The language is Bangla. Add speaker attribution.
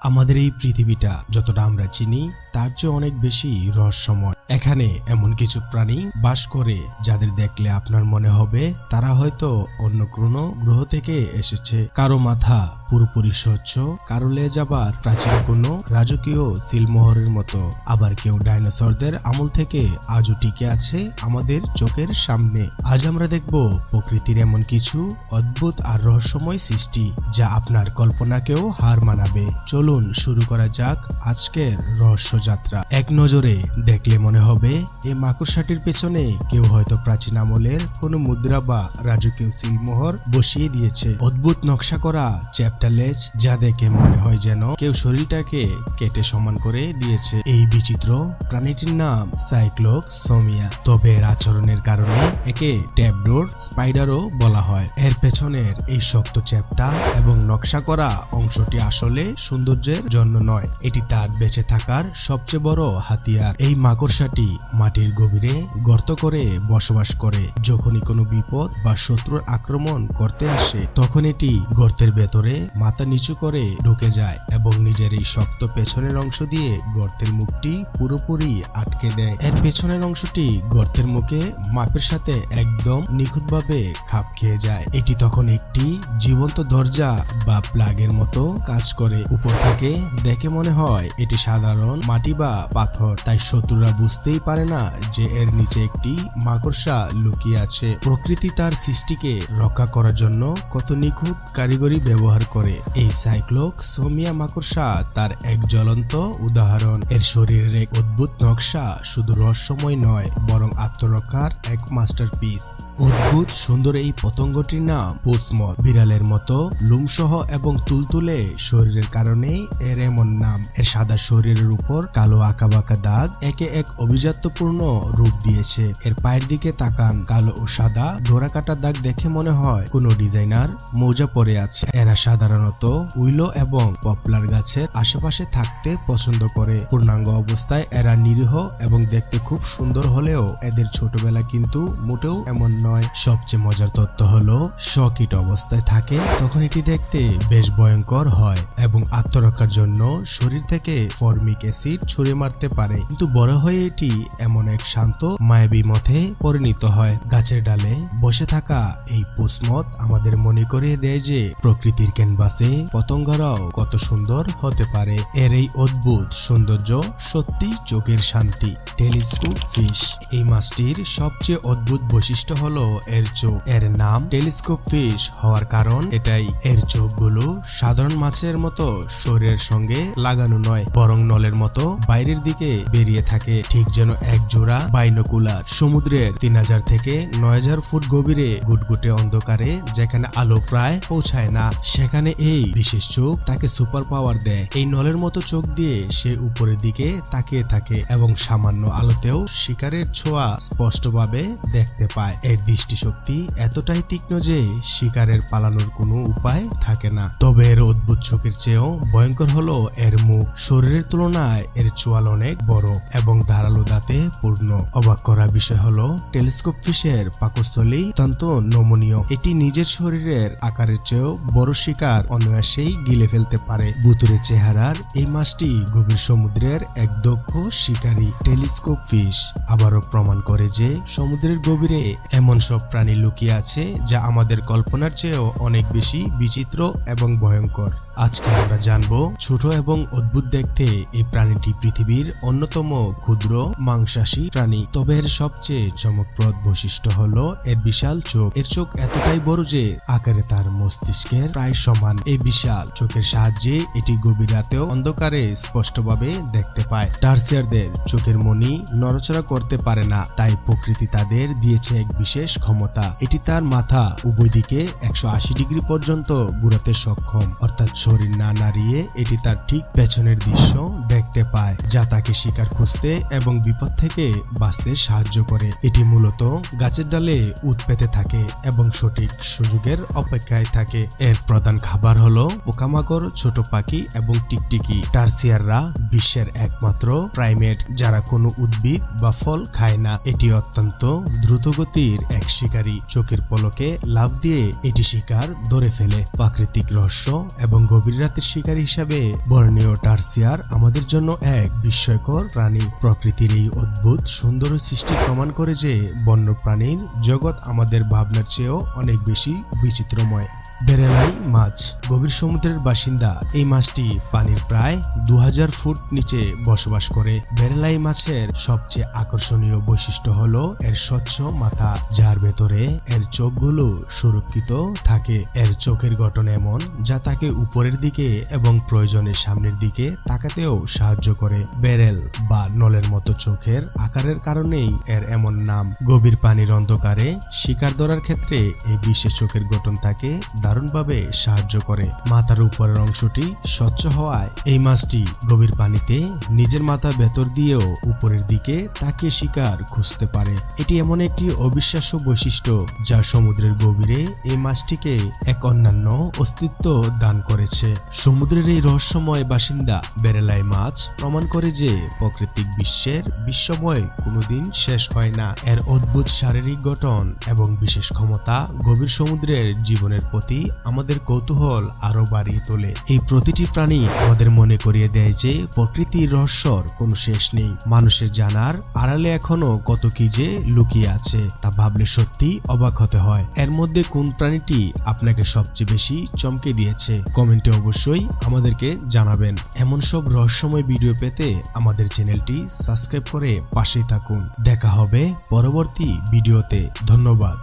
Speaker 1: আমাদের এই পৃথিবীটা যতটা আমরা চিনি তার চেয়ে অনেক বেশি রহস্যময়। এখানে এমন কিছু প্রাণী বাস করে যাদের দেখলে আপনার মনে হবে তারা হয়তো অন্য কোনো গ্রহ থেকে এসেছে। কারো মাথা পুরোপুরি স্বচ্ছ, কারো লেজ আবার প্রাচীন কোনো রাজকীয় সিলমোহরের মতো, আবার কেউ ডাইনোসরদের আমল থেকে আজও টিকে আছে আমাদের চোখের সামনে। আজ আমরা দেখব প্রকৃতির এমন কিছু অদ্ভুত আর রহস্যময় সৃষ্টি যা আপনার কল্পনাকেও হার মানাবে। চলুন শুরু করা যাক আজকের রহস্য যাত্রা। এক নজরে দেখলে মনে হবে এই মাকড়সাটির পেছনে কেউ হয়তো প্রাচীন আমলের কোনো মুদ্রা বা রাজকীয় সিলমোহর বসিয়ে দিয়েছে। অদ্ভুত নকশা করা চ্যাপ্টা লেজ যা দেখে মনে হয় যেন কেউ শরীরটাকে কেটে সমান করে দিয়েছে। এই বিচিত্র প্রাণীটির নাম সাইক্লোক্সোমিয়া, তবে এর আচরণের কারণে একে ট্যাবডোর স্পাইডারও বলা হয়। এর পেছনের এই শক্ত চ্যাপ্টা এবং নকশা করা অংশটি আসলে সৌন্দর্যের জন্য নয়, এটি তার বেঁচে থাকার সবচেয়ে বড় হাতিয়ার। এই মাকড়সাটি মাটির গভীরে গর্ত করে বসবাস করে। যখনই কোনো বিপদ বা শত্রুর আক্রমণ করতে আসে তখন এটি গর্তের ভেতরে মাথা নিচু করে ঢুকে যায় এবং নিজের এই শক্ত পেছনের অংশ দিয়ে গর্তের মুখটি পুরোপুরি আটকে দেয়। এর পেছনের অংশটি গর্তের মুখে মাপের সাথে একদম নিখুঁতভাবে খাপ খেয়ে যায়। এটি তখন একটি জীবন্ত দরজা বা প্লাগের মতো কাজ করে। উপর থেকে দেখে মনে হয় এটি সাধারণ মাটি বা পাথর, তাই শত্রুরা বুঝতেই পারে না যে এর নিচে একটি মাকড়সা লুকিয়ে আছে। প্রকৃতি তার সৃষ্টিকে রক্ষা করার জন্য কত নিখুঁত কারিগরি ব্যবহার করে। এই সাইক্লোক্সোমিয়া মাকড়সা তার এক জ্বলন্ত উদাহরণ। এর শরীরের এক অদ্ভুত নকশা শুধু রহস্যময় নয় বরং আত্মরক্ষার এক মাস্টারপিস। অদ্ভুত সুন্দর এই পতঙ্গটির নাম পোসমথ। বিড়ালের মতো লুমসহ এবং তুলতুলে শরীরের কারণেই এর এমন নাম। এর সাদা শরীরের উপর কালো আঁকাবাঁকা দাগ একে এক অভিজাত্যপূর্ণ রূপ দিয়েছে। এর পায়ের দিকে তাকান, কালো ও সাদা ডোরাকাটা দাগ দেখে মনে হয় কোনো ডিজাইনার মৌজা পরে আছে। এরা সাধারণত উইলো এবং পপলার গাছের আশেপাশে থাকতে পছন্দ করে। পূর্ণাঙ্গ অবস্থায় এরা নিরীহ এবং দেখতে খুব সুন্দর হলেও এদের ছোটবেলা কিন্তু মোটেও এমন নয়। সবচেয়ে মজার তথ্য হলো শকিট অবস্থায় থাকে তখন এটি দেখতে বেশ ভয়ঙ্কর হয় এবং আত্মরক্ষার জন্য শরীর থেকে ফর্মিক অ্যাসিড ছুঁড়ে মারতে পারে, কিন্তু বড় হয়ে এটি এমন এক শান্ত মায়াবী মথে পরিণত হয়। গাছের ডালে বসে থাকা এই পোসমথ আমাদের মনে করিয়ে দেয় যে প্রকৃতির ক্যানভাসে পতঙ্গরাও কত সুন্দর হতে পারে। এর এই অদ্ভুত সৌন্দর্য সত্যি চোখের শান্তি। Telescope fish. এই মাছটির সবচেয়ে অদ্ভুত বৈশিষ্ট্য হলো এর চোখ। এর নাম টেলিস্কোপ ফিশ হওয়ার কারণ এটাই। এর চোখগুলো সাধারণ মাছের মতো শরীরের সঙ্গে লাগানো নয় বরং নলের মতো বাইরের দিকে বেরিয়ে থাকে, ঠিক যেন এক জোড়া বাইনোকুলার। সমুদ্রের 3000 থেকে 9000 ফুট গভীরে গুটগুটে অন্ধকারে যেখানে আলো প্রায় পৌঁছায় না সেখানে এই বিশেষ চোখ তাকে সুপার পাওয়ার দেয়। এই নলের মতো চোখ দিয়ে সে উপরের দিকে তাকিয়ে থাকে এবং সামান্য আলোতেও শিকারের ছোঁয়া স্পষ্টভাবে দেখতে পায়। এর দৃষ্টিশক্তি এতটাই তীক্ষ্ণ যে শিকারের পালানোর কোনো উপায় থাকে না। তবে এর অদ্ভুত চোখের চেয়েও ভয়ঙ্কর হলো এর মুখ। শরীরের তুলনায় এর চোয়াল অনেক বড় এবং ধারালো দাঁতে পূর্ণ। অবাক করা বিষয় হলো টেলিস্কোপ ফিশের পাকস্থলী অত্যন্ত নমনীয়। এটি নিজের শরীরের আকারের চেয়েও বড় শিকার অনায়াসেই গিলে ফেলতে পারে। ভুতুড়ে চেহারার এই মাছটি গভীর সমুদ্রের এক দক্ষ শিকারী। টেলিস্কোপ ফিশ আবারও প্রমাণ করে যে সমুদ্রের গভীরে এমন সব প্রাণী লুকিয়ে আছে যা আমাদের কল্পনার চেয়েও অনেক বেশি বিচিত্র এবং ভয়ঙ্কর। আজকে আমরা জানবো ছোট এবং অদ্ভুত দেখতে এই প্রাণীটি পৃথিবীর অন্যতম ক্ষুদ্র মাংসাশী প্রাণী, তবে এর সবচেয়ে চমকপ্রদ বৈশিষ্ট্য হলো এর বিশাল চোখ। এর চোখ এতটাই বড় যে আকারে তার মস্তিষ্কের প্রায় সমান। এই বিশাল চোখের সাহায্যে এটি গভীর রাতেও অন্ধকারে স্পষ্টভাবে দেখতে পায়। টার্সিয়ারদের চোখের মণি নড়াচড়া করতে পারে না, তাই প্রকৃতি তাদের দিয়েছে এক বিশেষ ক্ষমতা। এটি তার মাথা উভয় দিকে 180 ডিগ্রি পর্যন্ত ঘুরাতে সক্ষম, অর্থাৎ শরীর না নাড়িয়ে এটি তার ঠিক পেছনের দৃশ্য দেখতে পায়, যা তাকে শিকার খুঁজতে এবং এবং বিপদ থেকে বাঁচতে সাহায্য করে। এটি মূলত গাছের ডালে উত পেতে থাকে এবং সঠিক সুযোগের অপেক্ষায় থাকে। এর প্রধান খাবার হলো পোকামাকড়, ছোট পাখি এবং টিকটিকি। টার্সিয়াররা বিশ্বের একমাত্র প্রাইমেট যারা কোনো উদ্ভিদ বা ফল খায় না। এটি অত্যন্ত দ্রুতগতির এক শিকারী। চোখের পলকে লাফ দিয়ে এটি শিকার ধরে ফেলে। প্রাকৃতিক রহস্য এবং গভীর রাতের শিকারী হিসাবে বর্ণীয় টার্সিয়ার আমাদের জন্য এক বিস্ময়কর প্রাণী। প্রকৃতির এই অদ্ভুত সুন্দর সৃষ্টি প্রমাণ করে যে বন্যপ্রাণীর জগৎ আমাদের ভাবনার চেয়েও অনেক বেশি বিচিত্রময়। বেরেলাই মাছ গভীর সমুদ্রের বাসিন্দা। এই মাছটি পানির প্রায় 2000 ফুট নিচে বসবাস করে। বেরেলাই মাছের সবচেয়ে আকর্ষণীয় বৈশিষ্ট্য হলো এর স্বচ্ছ মাথা, যার ভেতরে এর চোখগুলো সুরক্ষিত থাকে। এর চোখের গঠন এমন যা তাকে উপরের দিকে এবং প্রয়োজনে সামনের দিকে তাকাতেও সাহায্য করে। বেরেল বা নলের মতো চোখের আকারের কারণেই এর এমন নাম। গভীর পানির অন্ধকারে শিকার ধরার ক্ষেত্রে এই বিশেষ চোখের গঠন তাকে দারুণভাবে সাহায্য করে। মাথার উপরের অংশটি স্বচ্ছ হওয়ায় এই মাছটি গভীর পানিতে নিজের মাথা ভেতর দিয়েও উপরের দিকে তাকিয়ে শিকার খুঁজতে পারে। এটি এমন একটি অবিশ্বাস্য বৈশিষ্ট্য যা সমুদ্রের গভীরে এই মাছটিকে এক অন্যান্য অস্তিত্ব দান করেছে। সমুদ্রের এই রহস্যময় বাসিন্দা বেরেলাই মাছ প্রমাণ করে যে প্রাকৃতিক বিশ্বের বিস্ময় কোনোদিন শেষ হয় না। এর অদ্ভুত শারীরিক গঠন এবং বিশেষ ক্ষমতা গভীর সমুদ্রের জীবনের প্রতি আমাদের কৌতূহল আরো বাড়িয়ে তোলে। এই প্রতিটি প্রাণী আমাদের মনে করিয়ে দেয় যে প্রকৃতির রহস্যর কোনো শেষ নেই। মানুষের জানার আড়ালে এখনো কত কি যে লুকিয়ে আছে তা ভাবলে সত্যি অবাক হতে হয়। এর মধ্যে কোন প্রাণীটি আপনাকে সবচেয়ে বেশি চমকে দিয়েছে কমেন্টে অবশ্যই আমাদেরকে জানাবেন। এমন সব রহস্যময় ভিডিও পেতে আমাদের চ্যানেলটি সাবস্ক্রাইব করে পাশেই থাকুন। দেখা হবে পরবর্তী ভিডিওতে। ধন্যবাদ।